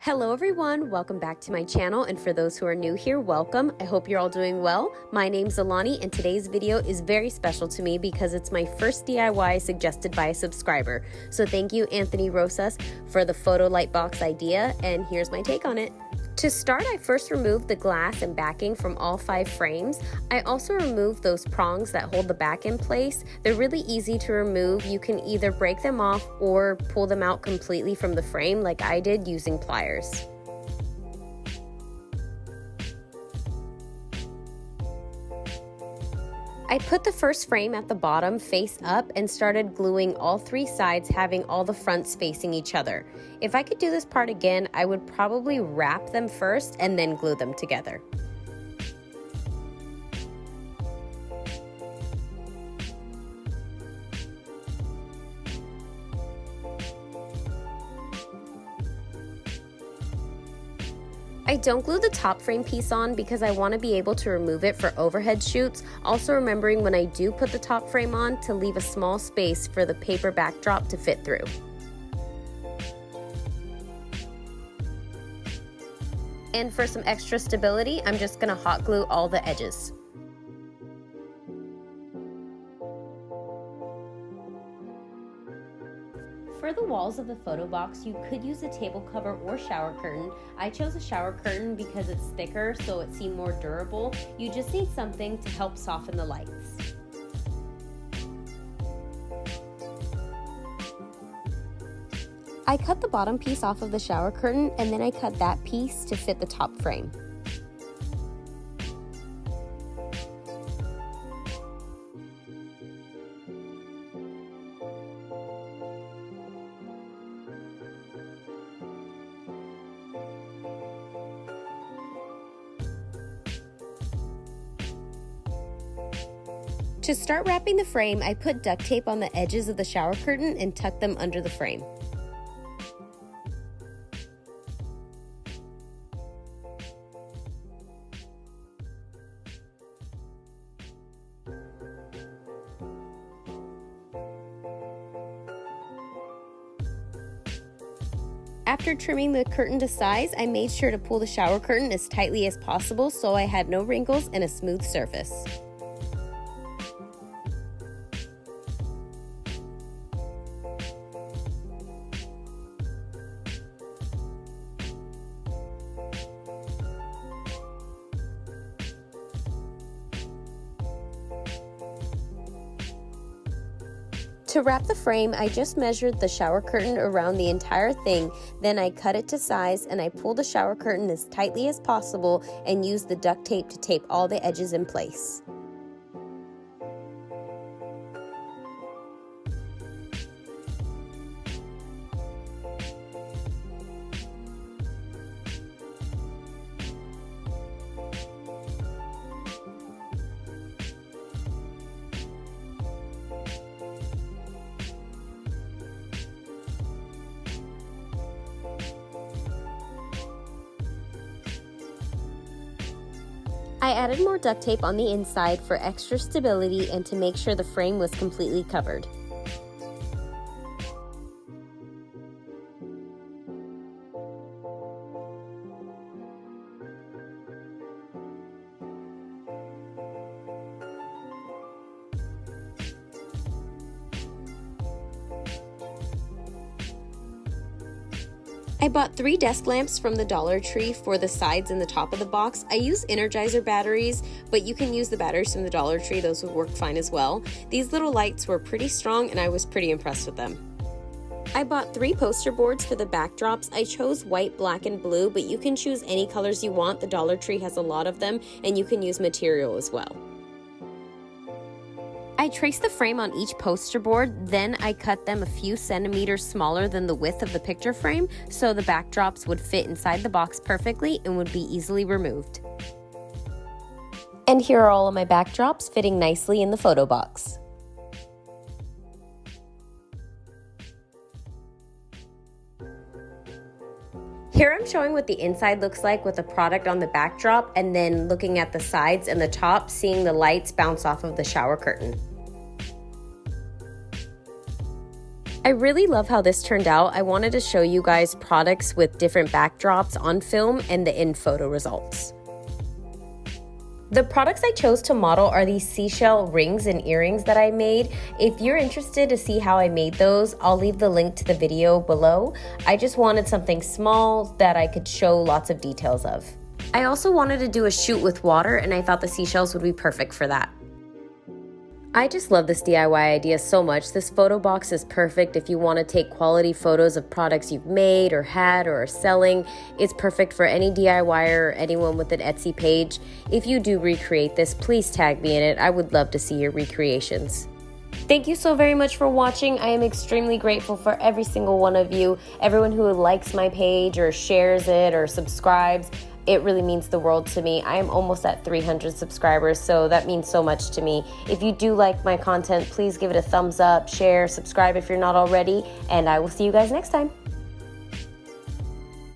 Hello everyone, welcome back to my channel, and for those who are new here, welcome. I hope you're all doing well. My name's Alani and today's video is very special to me because it's my first DIY suggested by a subscriber. So thank you Anthony Rosas for the photo light box idea, and here's my take on it. To start, I first removed the glass and backing from all 5 frames. I also removed those prongs that hold the back in place. They're really easy to remove. You can either break them off or pull them out completely from the frame like I did using pliers. I put the first frame at the bottom face up and started gluing all 3 sides, having all the fronts facing each other. If I could do this part again, I would probably wrap them first and then glue them together. I don't glue the top frame piece on because I want to be able to remove it for overhead shoots, also remembering when I do put the top frame on to leave a small space for the paper backdrop to fit through. And for some extra stability, I'm just going to hot glue all the edges. For the walls of the photo box, you could use a table cover or shower curtain. I chose a shower curtain because it's thicker, so it seemed more durable. You just need something to help soften the lights. I cut the bottom piece off of the shower curtain, and then I cut that piece to fit the top frame. To start wrapping the frame, I put duct tape on the edges of the shower curtain and tucked them under the frame. After trimming the curtain to size, I made sure to pull the shower curtain as tightly as possible so I had no wrinkles and a smooth surface. To wrap the frame, I just measured the shower curtain around the entire thing, then I cut it to size and I pulled the shower curtain as tightly as possible and used the duct tape to tape all the edges in place. I added more duct tape on the inside for extra stability and to make sure the frame was completely covered. I bought 3 desk lamps from the Dollar Tree for the sides and the top of the box. I use Energizer batteries, but you can use the batteries from the Dollar Tree. Those would work fine as well. These little lights were pretty strong and I was pretty impressed with them. I bought 3 poster boards for the backdrops. I chose white, black, and blue, but you can choose any colors you want. The Dollar Tree has a lot of them, and you can use material as well. I traced the frame on each poster board, then I cut them a few centimeters smaller than the width of the picture frame so the backdrops would fit inside the box perfectly and would be easily removed. And here are all of my backdrops fitting nicely in the photo box. Here I'm showing what the inside looks like with the product on the backdrop and then looking at the sides and the top, seeing the lights bounce off of the shower curtain. I really love how this turned out. I wanted to show you guys products with different backdrops on film and the in photo results. The products I chose to model are these seashell rings and earrings that I made. If you're interested to see how I made those, I'll leave the link to the video below. I just wanted something small that I could show lots of details of. I also wanted to do a shoot with water, and I thought the seashells would be perfect for that. I just love this DIY idea so much. This photo box is perfect if you want to take quality photos of products you've made or had or are selling. It's perfect for any DIYer or anyone with an Etsy page. If you do recreate this, please tag me in it. I would love to see your recreations. Thank you so very much for watching. I am extremely grateful for every single one of you, everyone who likes my page or shares it or subscribes. It really means the world to me. I am almost at 300 subscribers, so that means so much to me. If you do like my content, please give it a thumbs up, share, subscribe if you're not already, and I will see you guys next time.